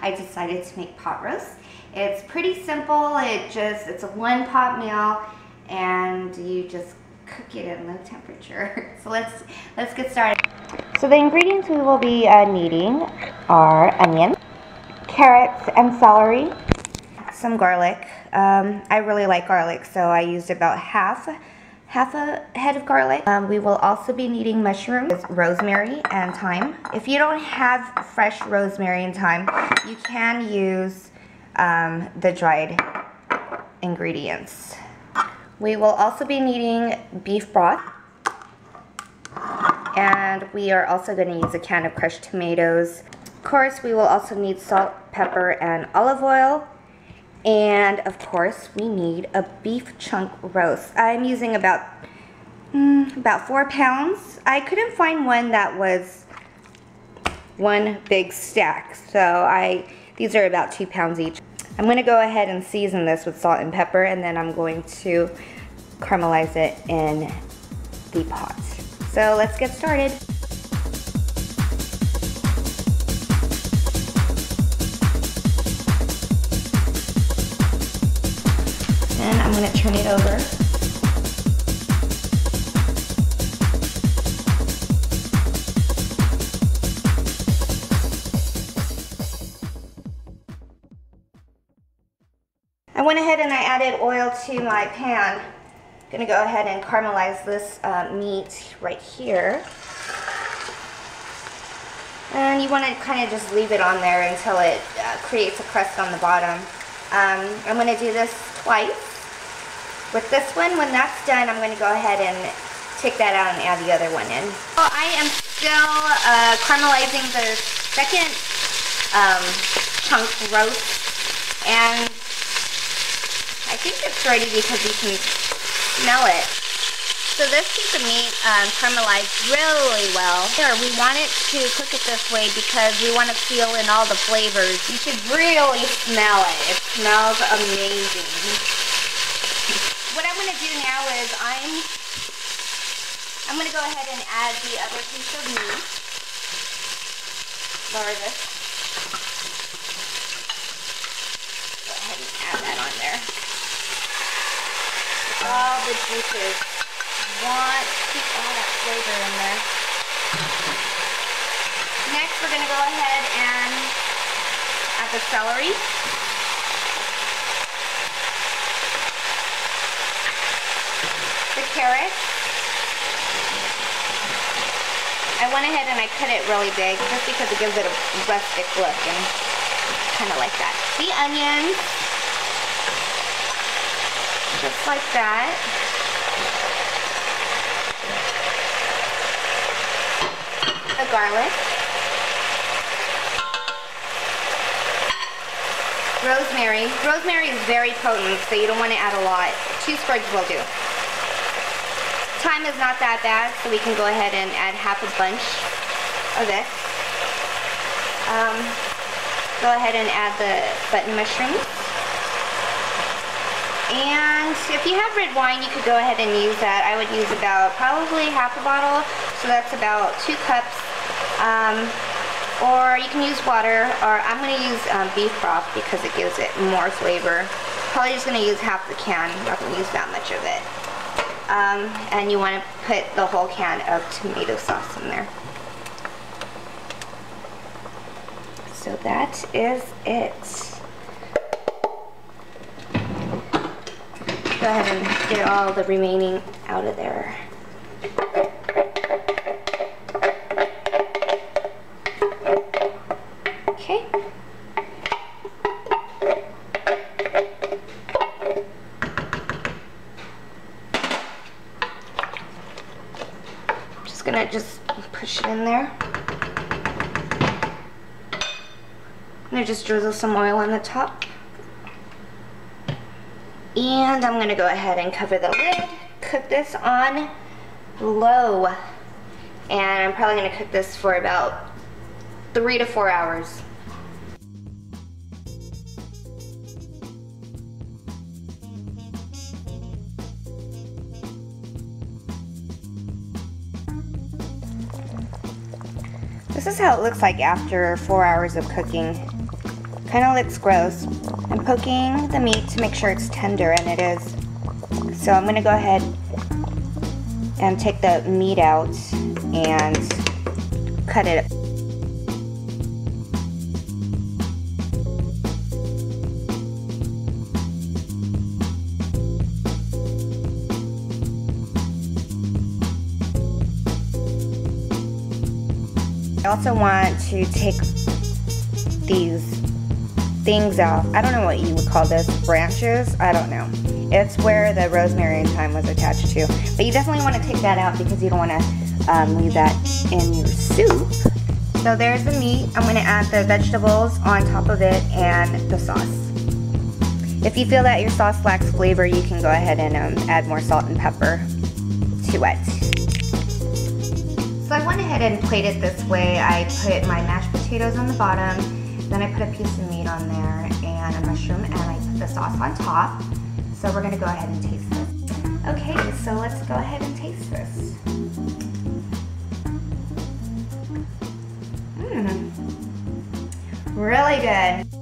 I decided to make pot roast. It's pretty simple. It's a one pot meal, and you just cook it at low temperature. So let's get started. So the ingredients we will be needing are onion, carrots and celery, some garlic. I really like garlic, so I used about half a head of garlic. We will also be needing mushrooms, rosemary, and thyme. If you don't have fresh rosemary and thyme, you can use the dried ingredients. We will also be needing beef broth, and we are also going to use a can of crushed tomatoes. Of course, we will also need salt, pepper, and olive oil. And of course, we need a beef chunk roast. I'm using about 4 pounds. I couldn't find one that was one big stack, so these are about 2 pounds each. I'm going to go ahead and season this with salt and pepper, and then I'm going to caramelize it in the pot. So let's get started. And I'm going to turn it over. I went ahead and I added oil to my pan. I'm going to go ahead and caramelize this meat right here. And you want to kind of just leave it on there until it creates a crust on the bottom. I'm going to do this twice. With this one, when that's done, I'm going to go ahead and take that out and add the other one in. Well, I am still caramelizing the second chunk roast, and I think it's ready because you can smell it. So this piece of meat caramelized really well. Here, we want it to cook it this way because we want to feel in all the flavors. You should really smell it. It smells amazing. What I'm going to do now is I'm going to go ahead and add the other piece of meat. Lower this. Go ahead and add that on there. All the juices. Want to keep all that flavor in there. Next, we're going to go ahead and add the celery. The carrot. I went ahead and I cut it really big just because it gives it a rustic look and kind of like that. The onions. Just like that. The garlic. Rosemary. Rosemary is very potent, so you don't want to add a lot. 2 sprigs will do. Thyme is not that bad, so we can go ahead and add half a bunch of this. Go ahead and add the button mushrooms. And if you have red wine, you could go ahead and use that. I would use about probably half a bottle, so that's about 2 cups. Or you can use water, or I'm going to use beef broth because it gives it more flavor. Probably just going to use half the can, not going to use that much of it. And you want to put the whole can of tomato sauce in there. So that is it. Go ahead and get all the remaining out of there. Okay. Just gonna push it in there. I'm gonna just drizzle some oil on the top. And I'm going to go ahead and cover the lid, cook this on low, and I'm probably going to cook this for about 3 to 4 hours. This is how it looks like after 4 hours of cooking. Kind of looks gross. I'm poking the meat to make sure it's tender, and it is. So I'm gonna go ahead and take the meat out and cut it. I also want to take these things off. I don't know what you would call this, branches? I don't know. It's where the rosemary and thyme was attached to. But you definitely want to take that out because you don't want to leave that in your soup. So there's the meat. I'm going to add the vegetables on top of it and the sauce. If you feel that your sauce lacks flavor, you can go ahead and add more salt and pepper to it. So I went ahead and plated this way. I put my mashed potatoes on the bottom, then I put a piece of meat on there and a mushroom, and I put the sauce on top. So we're gonna go ahead and taste this. Okay, so let's go ahead and taste this. Really good.